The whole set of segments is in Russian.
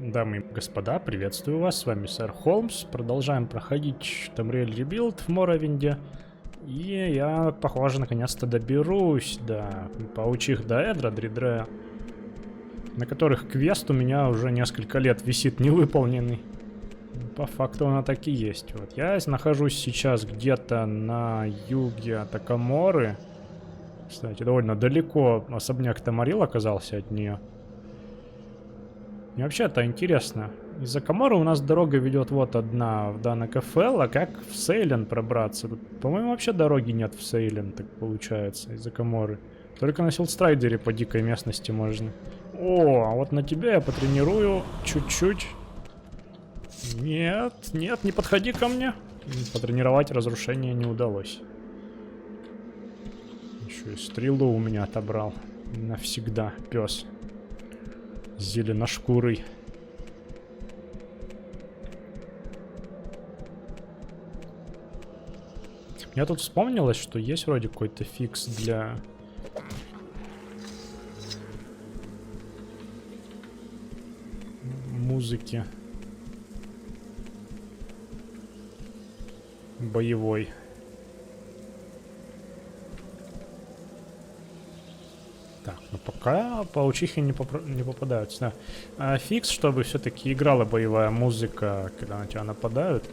Дамы и господа, приветствую вас, с вами сэр Холмс. Продолжаем проходить Tamriel Rebuild в Моровинде. И я, похоже, наконец-то доберусь до паучих Даэдра, Дридрея, на которых квест у меня уже несколько лет висит невыполненный. По факту она так и есть. Вот я нахожусь сейчас где-то на юге Такаморы. Кстати, довольно далеко особняк Тамарил оказался от нее. И вообще-то интересно. Из-за Каморы у нас дорога ведет вот одна в Данакафел, а как в Сейлен пробраться? По-моему, вообще дороги нет в Сейлен, так получается, из-за Каморы. Только на Силдстрайдере по дикой местности можно. О, а вот на тебя я потренирую чуть-чуть. Нет, нет, не подходи ко мне. Потренировать разрушение не удалось. Еще и стрелу у меня отобрал. Навсегда, пес. Зеленошкурый. Мне тут вспомнилось, что есть вроде какой-то фикс для... музыки. Боевой. Так, ну пока паучихи не попадаются. Да. А фикс, чтобы все-таки играла боевая музыка, когда на тебя нападают.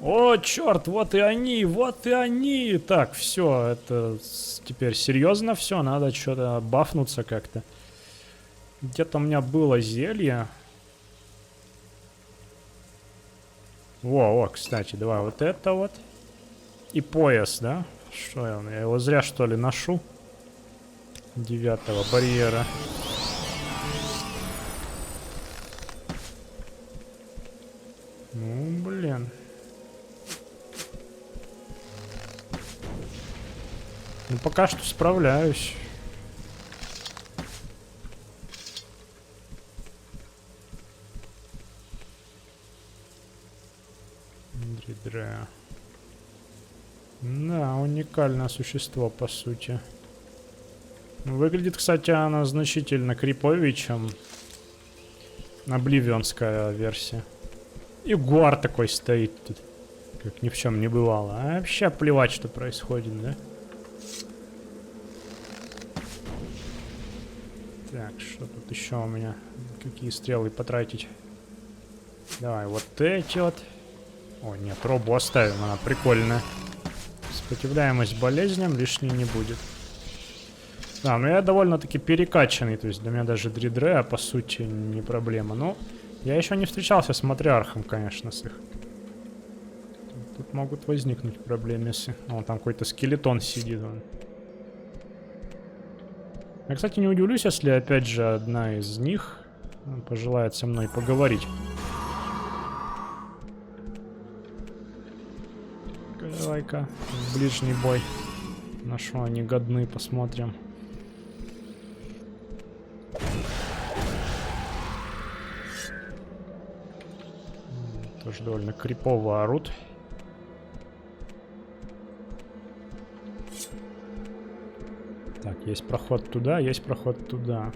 О, черт, вот и они, вот и они. Так, все, это теперь серьезно все, надо что-то бафнуться как-то. Где-то у меня было зелье. Во, кстати, давай вот это вот. И пояс, да? Что я его зря, что ли, ношу? 9-го барьера. Ну, блин. Ну, пока что справляюсь. Дридрея. Да, уникальное существо, по сути. Выглядит, кстати, она значительно криповее, чем обливионская версия. И гуар такой стоит тут, как ни в чем не бывало. А вообще плевать, что происходит, да? Так, что тут еще у меня? Какие стрелы потратить? Давай, вот эти вот. О, нет, робу оставим, она прикольная. Сопротивляемость болезням лишней не будет. Да, но я довольно-таки перекачанный, то есть для меня даже Дридрея, по сути, не проблема. Но я еще не встречался с матриархом, конечно, с их. Тут могут возникнуть проблемы, если... Вон там какой-то скелетон сидит. Вон. Я, кстати, не удивлюсь, если, опять же, одна из них пожелает со мной поговорить. Давай-ка в ближний бой. На что они годны, посмотрим. Тоже довольно крипово орут. Так, есть проход туда, есть проход туда.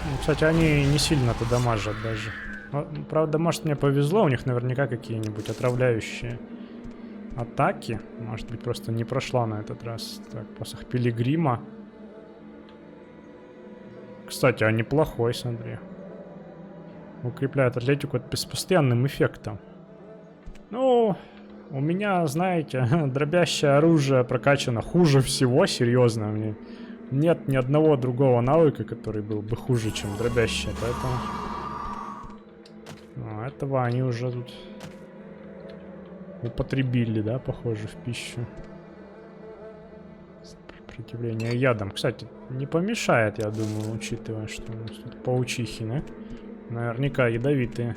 Ну, кстати, они не сильно-то дамажат даже. Но, правда, может, мне повезло, у них наверняка какие-нибудь отравляющие атаки. Может быть, просто не прошла на этот раз. Так, посох Пилигрима. Кстати, а неплохой, смотри. Укрепляет атлетику с постоянным эффектом. Ну, у меня, знаете, дробящее оружие прокачано хуже всего, серьезно. Мне нет ни одного другого навыка, который был бы хуже, чем дробящее, поэтому... Ну, этого они уже тут... употребили, да, похоже, в пищу. Сопротивление ядом. Кстати, не помешает, я думаю, учитывая, что у нас тут паучихи, да? Наверняка ядовитые.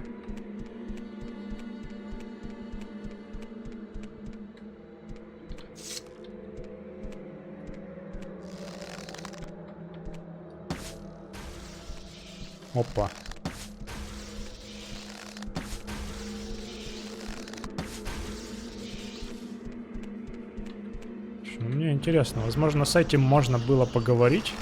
Опа. Ну, мне интересно, возможно, с этим можно было поговорить.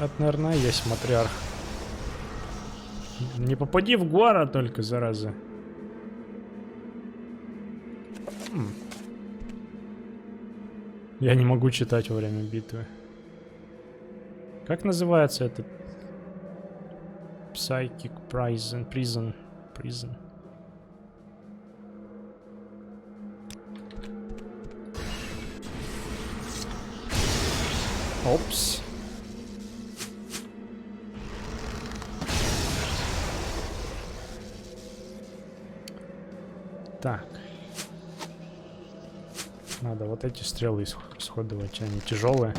Это, наверное, есть матриарх. Не попади в Гуара только, зараза. Я не могу читать во время битвы. Как называется этот? Psychic Prison. Опс. Так. Надо вот эти стрелы исходовать, они тяжелые.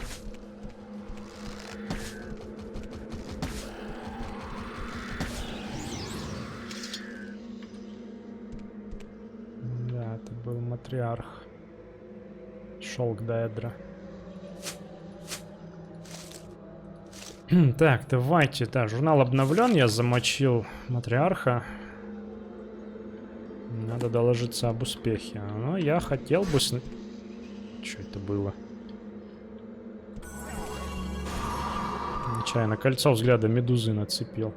Да, это был матриарх. Шел к Даэдра. Так, давайте. Да, журнал обновлен, я замочил матриарха. Надо доложиться об успехе. Но я хотел бы... Что это было? Нечаянно кольцо взгляда медузы нацепил.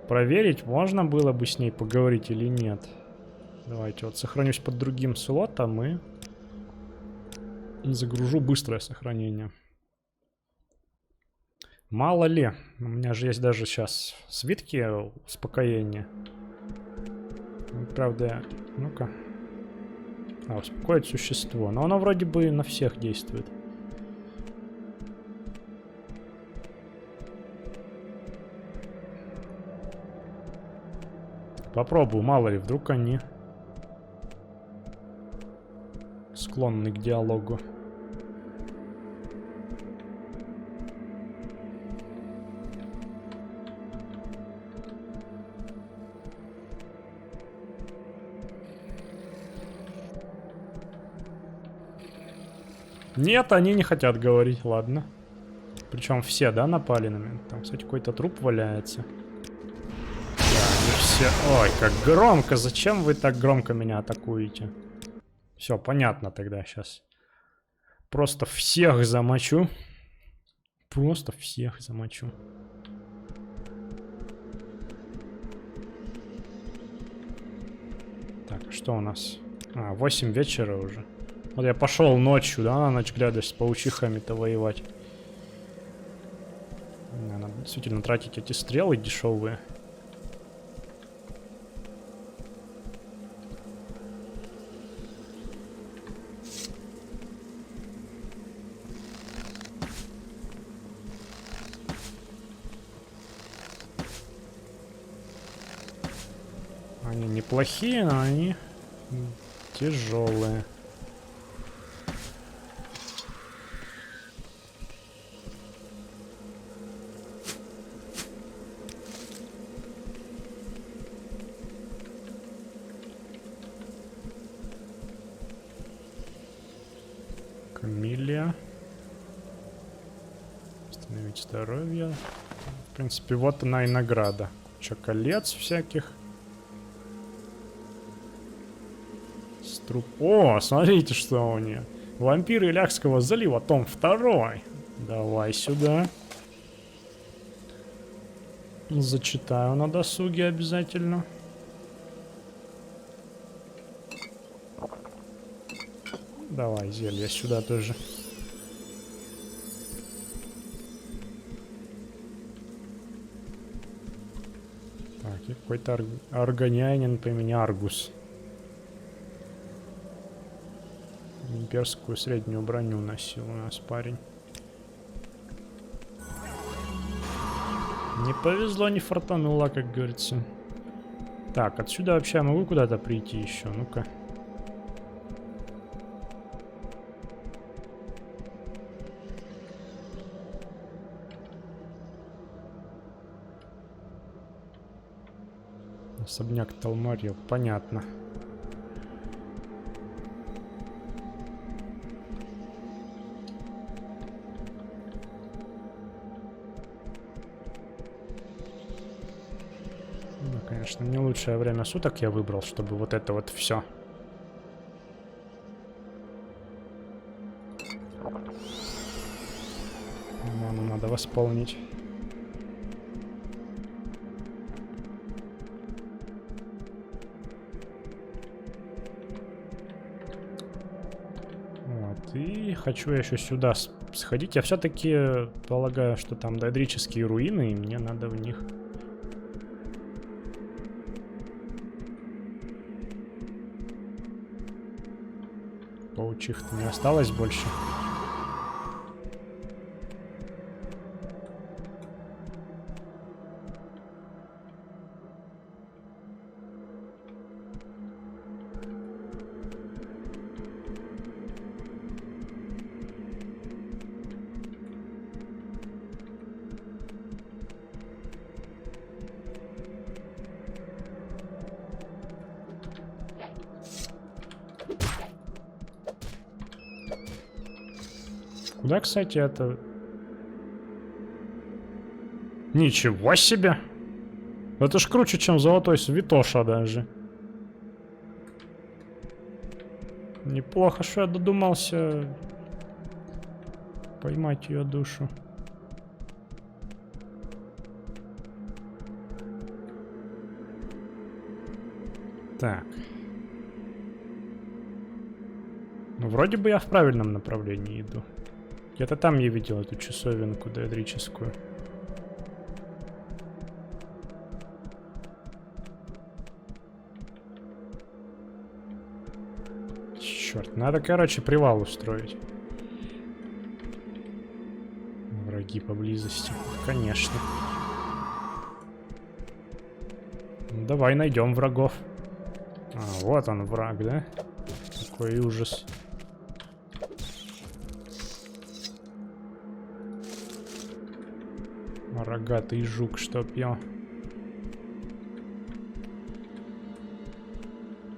Проверить, можно было бы с ней поговорить или нет. Давайте вот сохранюсь под другим слотом и загружу быстрое сохранение. Мало ли, у меня же есть даже сейчас свитки успокоения. Правда, ну-ка. Успокоить существо. Но оно вроде бы на всех действует. Попробую, мало ли, вдруг они склонны к диалогу. Нет, они не хотят говорить, ладно. Причем все, да, напали на меня? Там, кстати, какой-то труп валяется. Да, они все... Ой, как громко! Зачем вы так громко меня атакуете? Все, понятно тогда сейчас. Просто всех замочу. Просто всех замочу. Так, что у нас? 8 вечера уже. Вот я пошел ночью, да, на ночь глядя с паучихами-то воевать. Надо действительно тратить эти стрелы дешевые. Они неплохие, но они тяжелые. Камелия. Восстановить здоровье. В принципе, вот она и награда. Куча колец всяких. Струп. О, смотрите, что у нее. Вампиры Илякского залива, том 2. Давай сюда. Зачитаю на досуге обязательно. Давай, зелье сюда тоже. Так, и какой-то аргонянин по имени Аргус. Имперскую среднюю броню носил у нас парень. Не повезло, не фартануло, как говорится. Так, отсюда вообще я могу куда-то прийти еще? Ну-ка. Особняк Талмарьев, понятно. Конечно, не лучшее время суток я выбрал, чтобы вот это вот все. Ману надо восполнить. Вот, и хочу я еще сюда сходить. Я все-таки полагаю, что там доэдрические руины, и мне надо в них... Паучих-то не осталось больше. Куда, кстати, это... Ничего себе! Это ж круче, чем золотой святоша даже. Неплохо, что я додумался поймать ее душу. Так. Ну, вроде бы я в правильном направлении иду. Где-то там я видел эту часовенку доэдрическую. Черт, надо, короче, привал устроить. Враги поблизости. Конечно. Ну, давай найдем врагов. А, вот он враг, да? Какой ужас. Рогатый жук, чтоб я.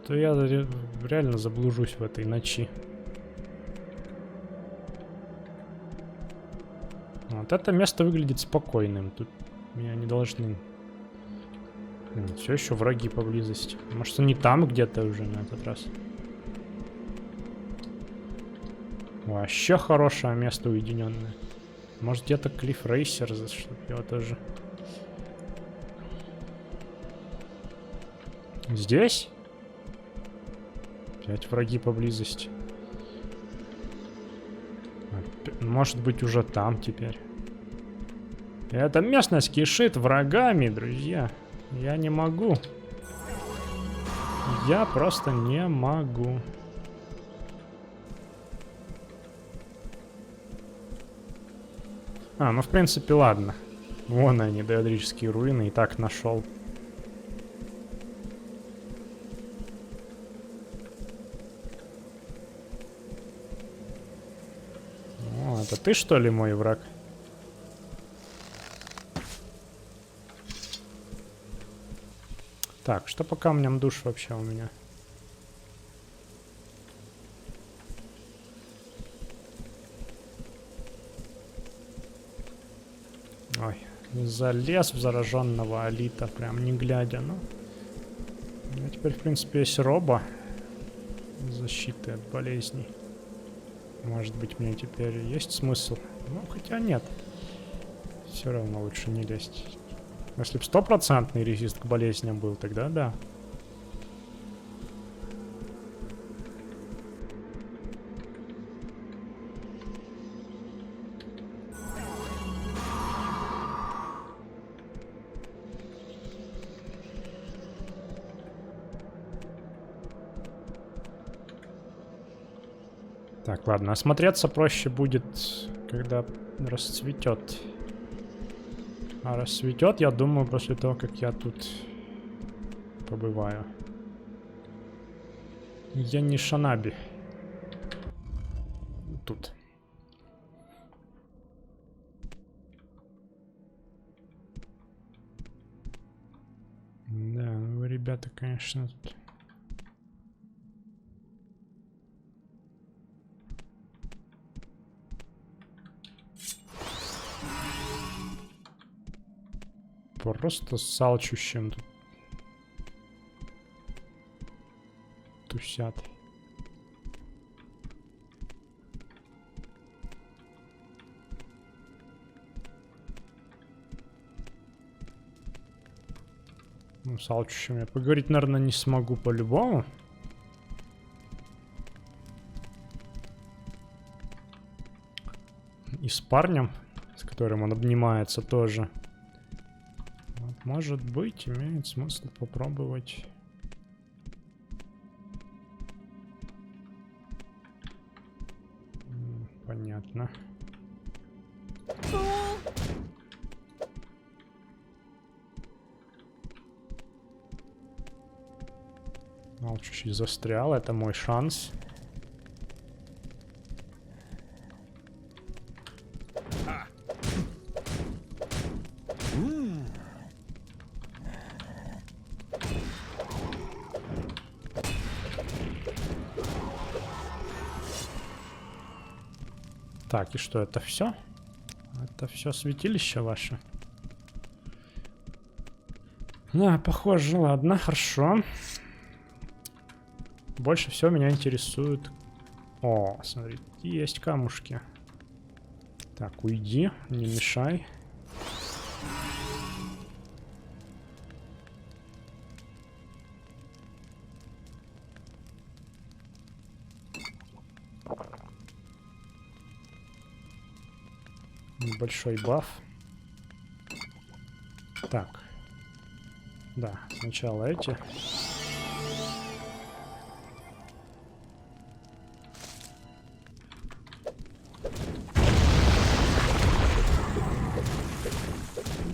То я реально заблужусь в этой ночи. Вот это место выглядит спокойным. Тут меня не должны... Все еще враги поблизости. Может, они там где-то уже на этот раз. Вообще хорошее место уединенное. Может, где-то Клифф Рейсер, чтобы его тоже... Здесь? Опять враги поблизости. Может быть, уже там теперь. Эта местность кишит врагами, друзья. Я не могу. Я просто не могу. А, ну в принципе, ладно. Вон они, доэдрические руины, и так нашел. О, это ты, что ли, мой враг? Так, что по камням душ вообще у меня? Ой, залез в зараженного Алита, прям не глядя, ну. У меня теперь, в принципе, есть роба защиты от болезней. Может быть, мне теперь есть смысл? Ну, хотя нет. Все равно лучше не лезть. Если бы стопроцентный резист к болезням был, тогда да. Так, ладно, осмотреться проще будет, когда расцветет. А расцветет, я думаю, после того, как я тут побываю. Я не Шанаби. Тут. Да, вы, ребята, конечно, тут... Просто с алчущим тут тусят. Ну, с алчущими я поговорить, наверное, не смогу по-любому. И с парнем, с которым он обнимается, тоже. Вот, может быть, имеет смысл попробовать. Понятно. Алчущий застрял, это мой шанс. Так, и что, это все? Это все святилище ваше? Да, похоже, ладно, хорошо. Больше всего меня интересует... О, смотри, есть камушки. Так, уйди, не мешай. Небольшой баф. Так. Да, сначала эти.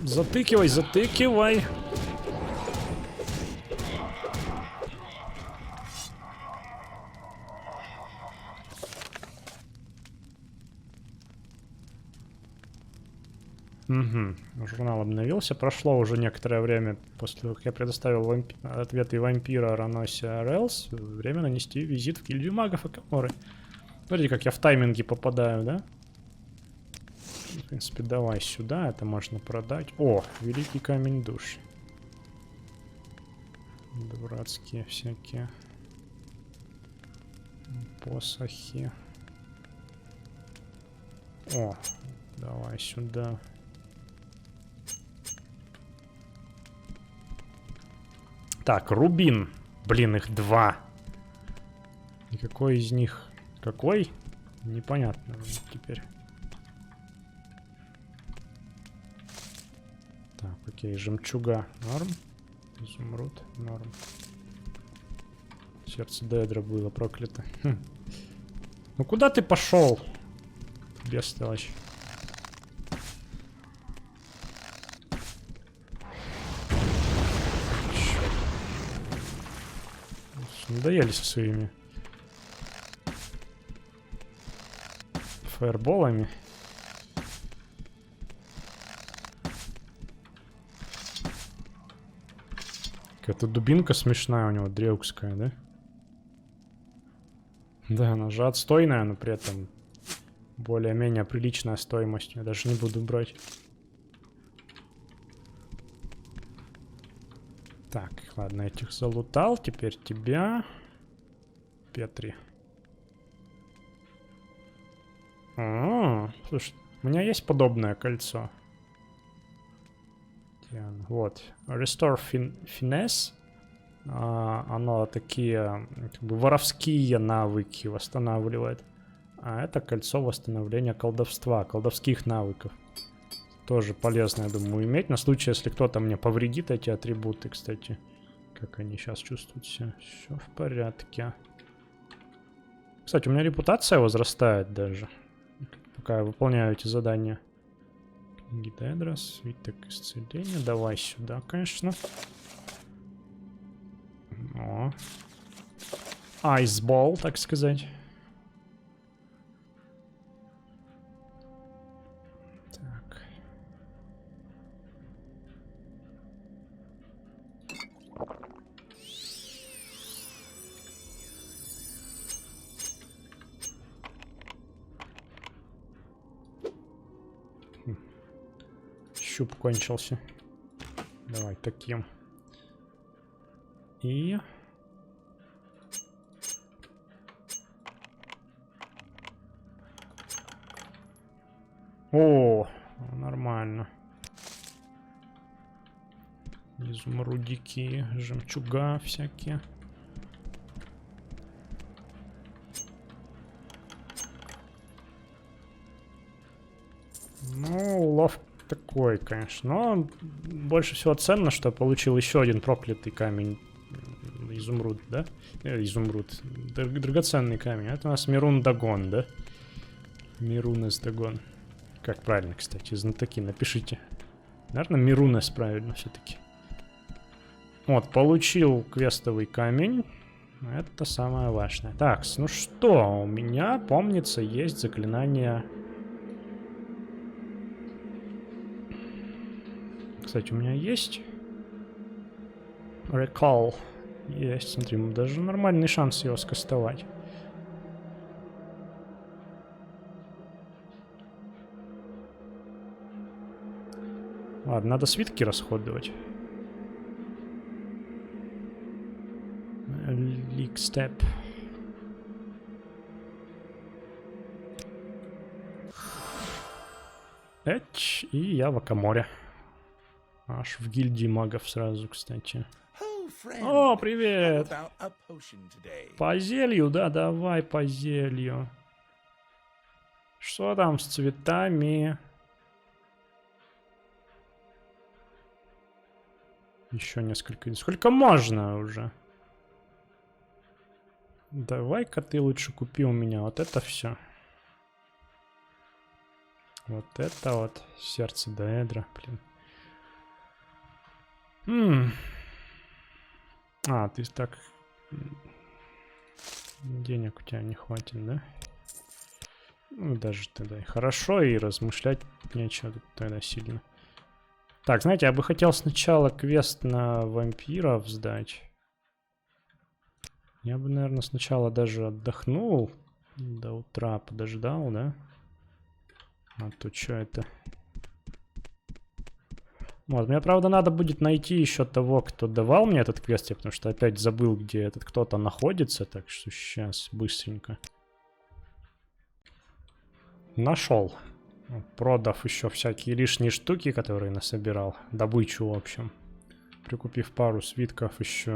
Затыкивай, затыкивай. Угу. Журнал обновился. Прошло уже некоторое время после того, как я предоставил ответы вампира Ранося Релс. Время нанести визит в гильдию магов и Каморы. Смотрите, как я в тайминге попадаю, да? В принципе, давай сюда. Это можно продать. О, великий камень душ. Дурацкие всякие посохи. О, давай сюда. Так, рубин. Блин, их два. И какой из них? Какой? Непонятно теперь. Так, окей, жемчуга. Норм. Изумруд. Норм. Сердце Дедра было проклято. Хм. Ну куда ты пошел? Бестолочь. Надоели со своими фаерболами. Какая-то дубинка смешная у него, древкская, да? Да, она же отстойная, но при этом более-менее приличная стоимость. Я даже не буду брать. Так, ладно, этих залутал. Теперь тебя. Петри. Слушай, у меня есть подобное кольцо. Вот. Restore Finesse. Оно такие как бы воровские навыки восстанавливает. А это кольцо восстановления колдовства, колдовских навыков. Тоже полезно, я думаю, иметь. На случай, если кто-то мне повредит эти атрибуты, кстати. Как они сейчас чувствуют себя. Все в порядке. Кстати, у меня репутация возрастает даже. Пока я выполняю эти задания. Гидедрос, свиток исцеления. Давай сюда, конечно. О. Айсбол, так сказать. Так. Щуп кончился. Давай таким. И... О, нормально. Изумрудики, жемчуга всякие. Ну, улов такой, конечно. Но больше всего ценно, что получил еще один проклятый камень. Изумруд, да? Изумруд. Драгоценный камень. Это у нас Мирун Дагон, да? Мирунес Дагон. Как правильно, кстати, знатоки, напишите. Наверное, Мирунес правильно все-таки. Вот, получил квестовый камень. Это самое важное. Так, ну что, у меня, помнится, есть заклинание... Кстати, у меня есть Recall. Есть, смотри, даже нормальный шанс его скастовать. Ладно, надо свитки расходовать. Leak Step. И я в Акаморе. Аж в гильдии магов сразу, кстати. О, привет! По зелью, да, давай по зелью. Что там с цветами? Еще несколько. Сколько можно уже? Давай-ка ты лучше купи у меня вот это все. Вот это вот. Сердце Даэдра, блин. А, ты так... Денег у тебя не хватит, да? Ну, даже тогда и хорошо, и размышлять нечего тут тогда сильно. Так, знаете, я бы хотел сначала квест на вампиров сдать. Я бы, наверное, сначала даже отдохнул до утра, подождал, да? А то что это? Вот, мне, правда, надо будет найти еще того, кто давал мне этот квест, потому что опять забыл, где этот кто-то находится, так что сейчас быстренько. Нашел. Продав еще всякие лишние штуки, которые насобирал. Добычу, в общем. Прикупив пару свитков еще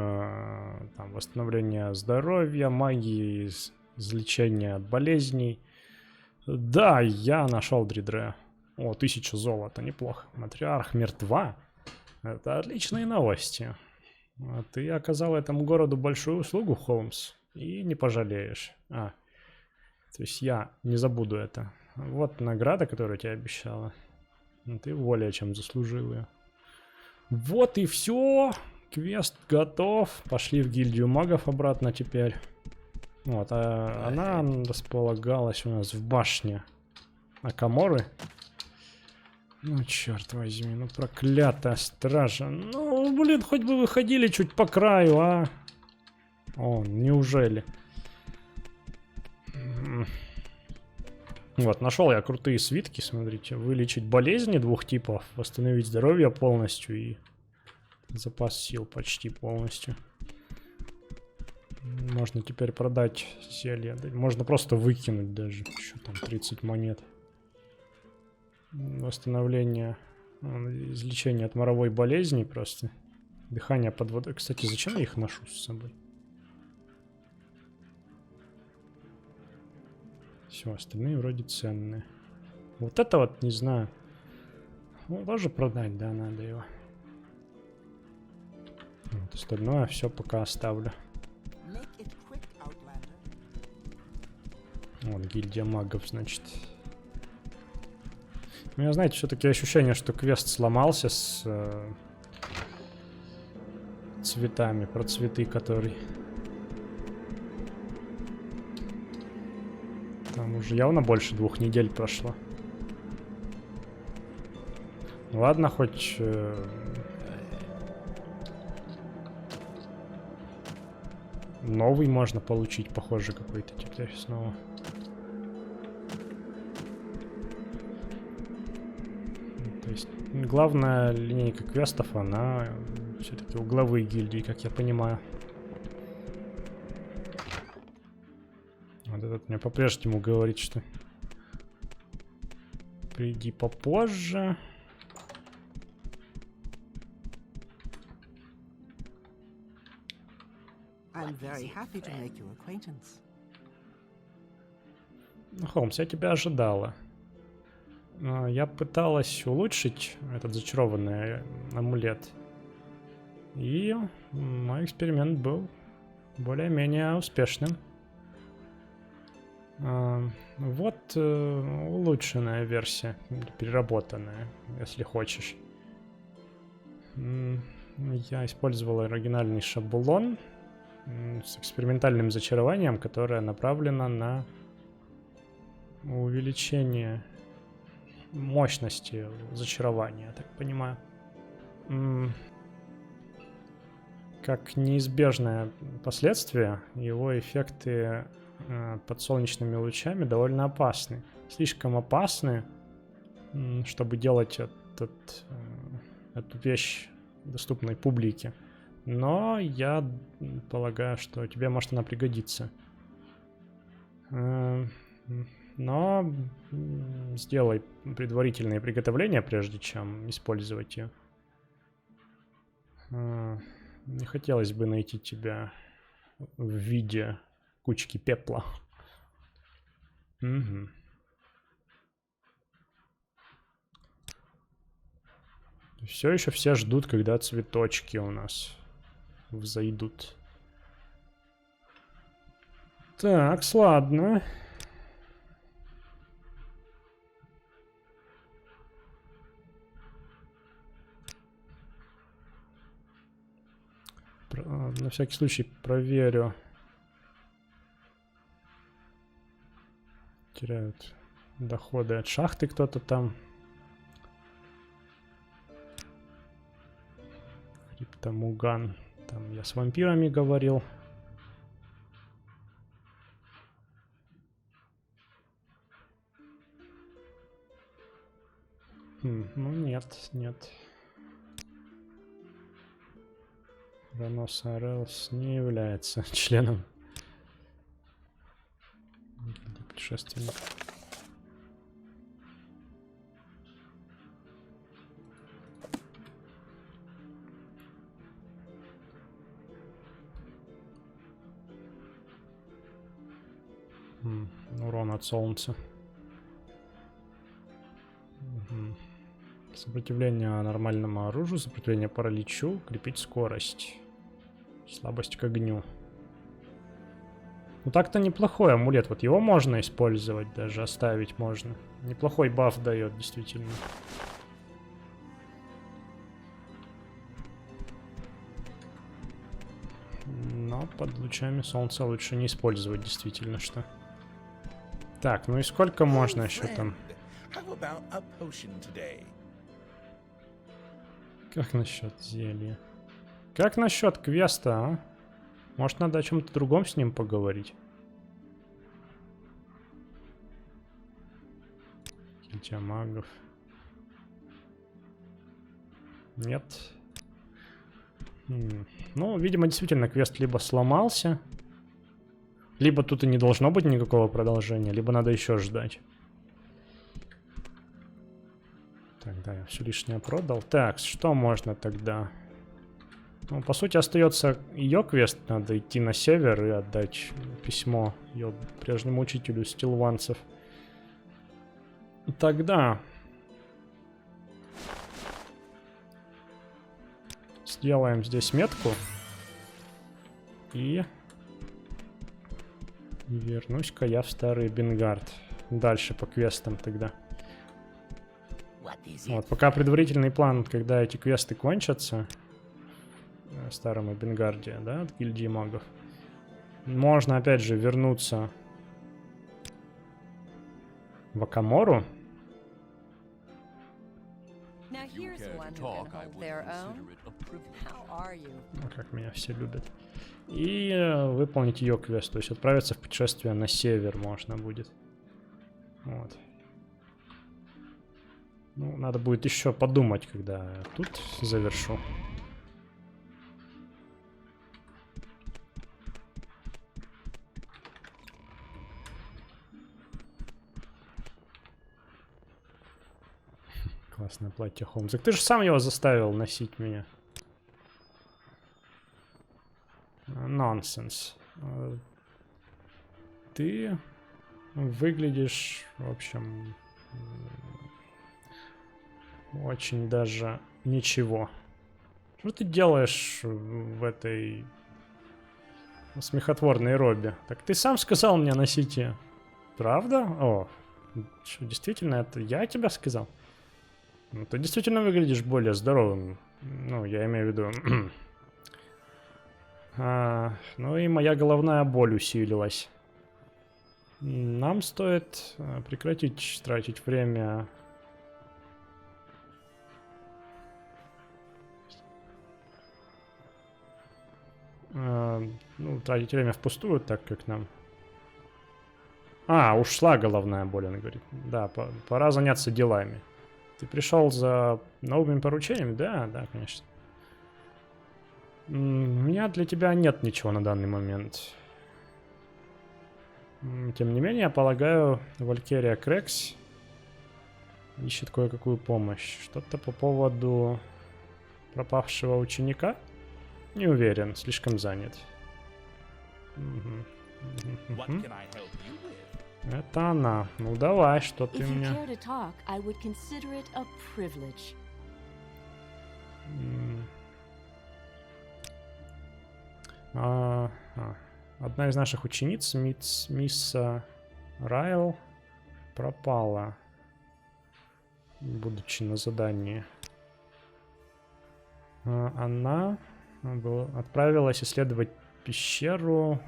там, восстановление здоровья, магии, излечение от болезней. Да, я нашел Дридре. О, 1000 золота, неплохо. Матриарх мертва. Это отличные новости. Ты оказал этому городу большую услугу, Холмс, и не пожалеешь. То есть я не забуду это. Вот награда, которую я тебе обещала. Ты более чем заслужил ее. Вот и все. Квест готов. Пошли в гильдию магов обратно теперь. Вот, она располагалась у нас в башне Акаморы. Ну, черт возьми, ну проклятая стража. Ну, блин, хоть бы выходили чуть по краю, а. О, неужели? Вот, нашел я крутые свитки, смотрите. Вылечить болезни 2 типов, восстановить здоровье полностью и запас сил почти полностью. Можно теперь продать зелье. Можно просто выкинуть даже. Еще там 30 монет. Восстановление, излечение от моровой болезни просто. Дыхание под водой. Кстати, зачем я их ношу с собой? Все, остальные вроде ценные. Вот это вот, не знаю. Ну, тоже продать, да, надо его. Вот остальное все пока оставлю. Вот, гильдия магов, значит. У меня, знаете, все-таки ощущение, что квест сломался с цветами, про цветы, который... Там уже явно больше 2 недель прошло. Ладно, хоть... новый можно получить, похоже, какой-то теперь снова. То есть главная линейка квестов, она все-таки у главы гильдии, как я понимаю. Вот этот мне по-прежнему говорит, что приди попозже. I'm very happy to make your acquaintance. Холмс, я тебя ожидала. Я пыталась улучшить этот зачарованный амулет. И мой эксперимент был более-менее успешным. Вот улучшенная версия, переработанная, если хочешь. Я использовал оригинальный шаблон с экспериментальным зачарованием, которое направлено на увеличение мощности зачарования, я так понимаю. Как неизбежное последствие, его эффекты под солнечными лучами довольно опасны. Слишком опасны, чтобы делать эту вещь доступной публике. Но я полагаю, что тебе может она пригодиться. Но сделай предварительные приготовления, прежде чем использовать ее. Не хотелось бы найти тебя в виде кучки пепла. Угу. Все еще все ждут, когда цветочки у нас взойдут. Так, ладно. На всякий случай проверю. Теряют доходы от шахты кто-то там. Криптомуган. Там я с вампирами говорил. Ну нет, нет. Ранос Арелс не является членом гильдии путешественников. Урон от солнца. Сопротивление нормальному оружию, сопротивление параличу, крепить скорость. Слабость к огню. Ну так-то неплохой амулет. Вот его можно использовать, даже оставить можно. Неплохой баф дает, действительно. Но под лучами солнца лучше не использовать, действительно, что. Так, ну и сколько можно еще там? Как насчет зелья? Как насчет квеста, а? Может, надо о чем-то другом с ним поговорить? Гильдия магов. Нет. Ну, видимо, действительно, квест либо сломался, либо тут и не должно быть никакого продолжения, либо надо еще ждать. Так, да, я все лишнее продал. Так, что можно тогда? Ну, по сути, остается ее квест. Надо идти на север и отдать письмо ее прежнему учителю стилванцев. Тогда сделаем здесь метку. И вернусь-ка я в старый Бенгард. Дальше по квестам тогда. Вот, пока предварительный план, когда эти квесты кончатся, в старом Бенгарде, да, от гильдии магов, можно опять же вернуться в Акамору. Как меня все любят. И выполнить ее квест, то есть отправиться в путешествие на север можно будет. Вот. Ну, надо будет еще подумать, когда тут завершу. Классное платье, Холмс. Так ты же сам его заставил носить меня. Нонсенс. Ты выглядишь, в общем, очень даже ничего. Что ты делаешь в этой смехотворной робе? Так ты сам сказал мне носить ее. Правда? О, что, действительно, это я тебя сказал? Ну, ты действительно выглядишь более здоровым. Ну, я имею в виду... ну и моя головная боль усилилась. Нам стоит прекратить тратить время... ну, тратить время впустую, так как нам... ушла головная боль, она говорит. Да, пора заняться делами. Ты пришел за новыми поручениями? Да, да, конечно. У меня для тебя нет ничего на данный момент. Тем не менее, я полагаю, Валькирия Крекс ищет кое-какую помощь. Что-то по поводу пропавшего ученика? Не уверен, слишком занят. Это она. Ну давай, что ты мне... Одна из наших учениц, мисс Райл, пропала, будучи на задании. Она отправилась исследовать пещеру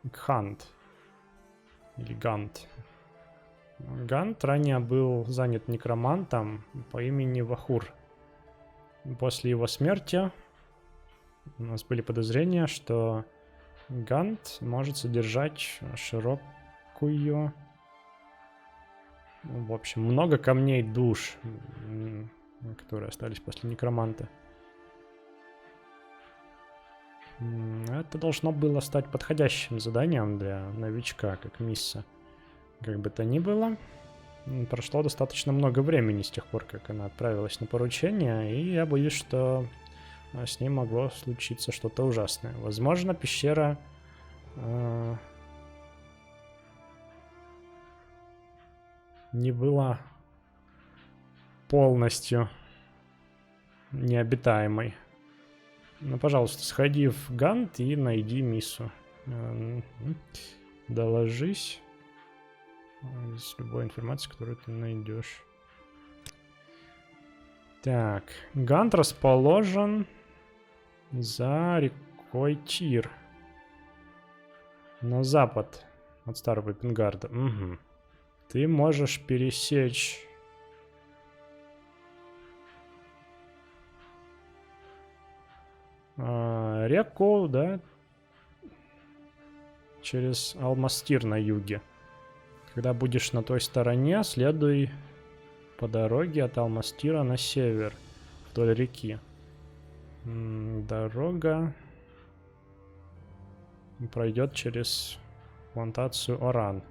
Гхант. Или Гант. Гант ранее был занят некромантом по имени Вахур. После его смерти у нас были подозрения, что Гант может содержать широкую... В общем, много камней душ, которые остались после некроманта. Это должно было стать подходящим заданием для новичка, как Мисса. Как бы то ни было, прошло достаточно много времени с тех пор, как она отправилась на поручение, и я боюсь, что с ней могло случиться что-то ужасное. Возможно, пещера не была полностью необитаемой. Ну, пожалуйста, сходи в Гант и найди Миссу. Доложись с любой информацией, которую ты найдешь. Так, Гант расположен за рекой Тир. На запад от Старого Пенгарда. Угу. Ты можешь пересечь... реку, да? Через Алмастир на юге. Когда будешь на той стороне, следуй по дороге от Алмастира на север, вдоль реки. Дорога пройдет через плантацию Оран.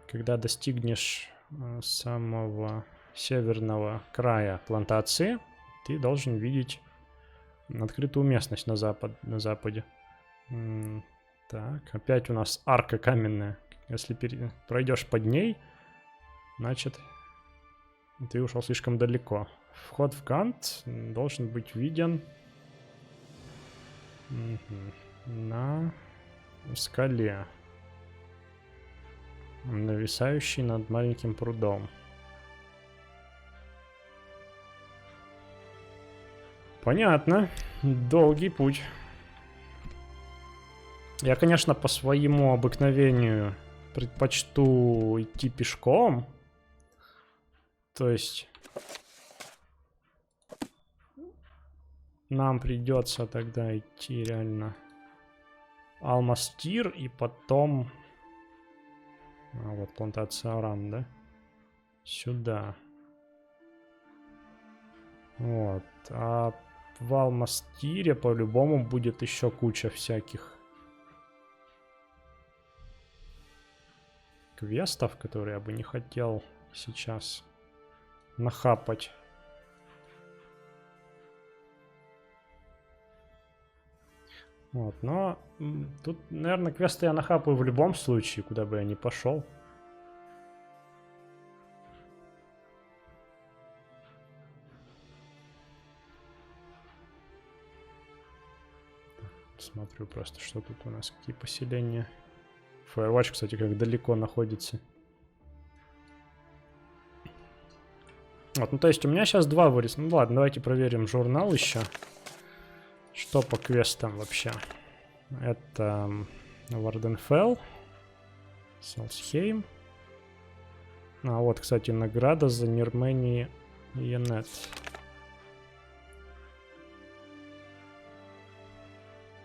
Когда достигнешь самого северного края плантации, ты должен видеть открытую местность на западе. Так, опять у нас арка каменная. Если пройдешь под ней, значит, ты ушел слишком далеко. Вход в Гант должен быть виден на скале, нависающей над маленьким прудом. Понятно. Долгий путь. Я, конечно, по своему обыкновению предпочту идти пешком. То есть нам придется тогда идти реально Алмастир и потом... вот плантация Оран, да? Сюда. Вот. А в Алмастире по-любому будет еще куча всяких квестов, которые я бы не хотел сейчас нахапать. Вот, но тут, наверное, квесты я нахапаю в любом случае, куда бы я ни пошел. Смотрю просто, что тут у нас, какие поселения. Firewatch, кстати, как далеко находится. Вот, ну то есть у меня сейчас 2 вырез. Ну ладно, давайте проверим журнал еще. Что по квестам вообще? Это Варденфелл, Салсхейм. А вот, кстати, награда за Нирмени Янет.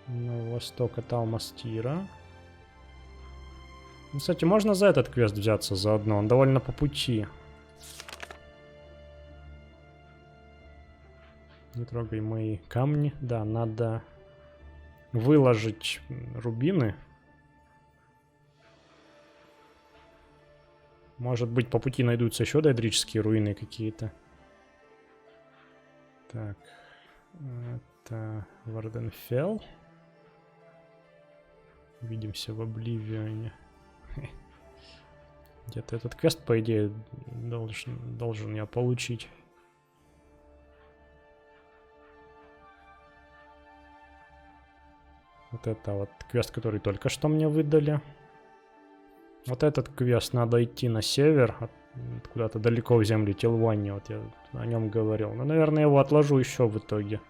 На восток от Алмастира. Ну, кстати, можно за этот квест взяться заодно. Он довольно по пути. Не трогай мои камни. Да, надо выложить рубины. Может быть, по пути найдутся еще дейдрические руины какие-то. Так. Это Варденфелл. Увидимся в Обливионе. Где-то этот квест, по идее, должен я получить. Вот это вот квест, который только что мне выдали. Вот этот квест надо идти на север, куда-то далеко в земли Телвани. Вот я о нем говорил. Но, наверное, его отложу еще в итоге.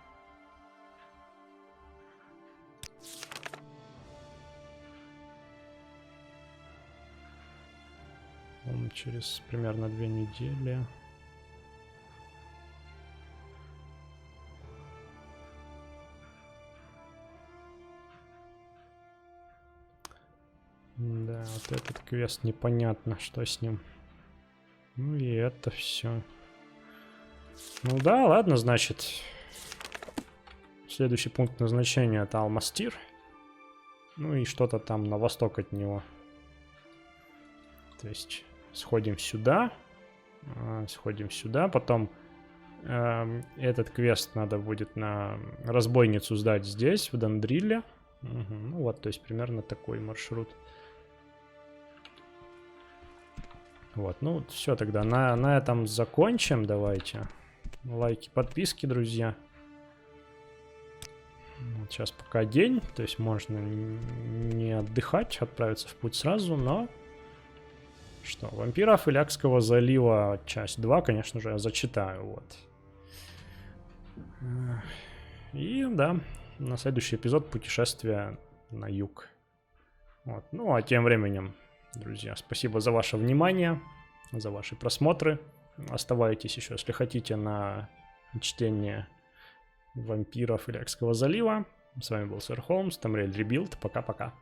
Он через примерно 2 недели. Да, вот этот квест непонятно, что с ним. Ну и это все. Ну да, ладно, значит. Следующий пункт назначения — это Алмастир. Ну и что-то там на восток от него. То есть сходим сюда. Сходим сюда. Потом этот квест надо будет на разбойницу сдать здесь, в Дандрилле. Угу, ну вот, то есть примерно такой маршрут. Вот, ну все тогда, на этом закончим, давайте. Лайки, подписки, друзья. Вот сейчас пока день, то есть можно не отдыхать, отправиться в путь сразу, но... Что, Вампиров Илякского залива, часть 2, конечно же, я зачитаю, вот. И, да, на следующий эпизод путешествия на юг. Вот, ну а тем временем... Друзья, спасибо за ваше внимание, за ваши просмотры. Оставайтесь еще, если хотите, на чтение Вампиров Илякского залива. С вами был Сэр Холмс, Тамриэль Ребилд. Пока-пока.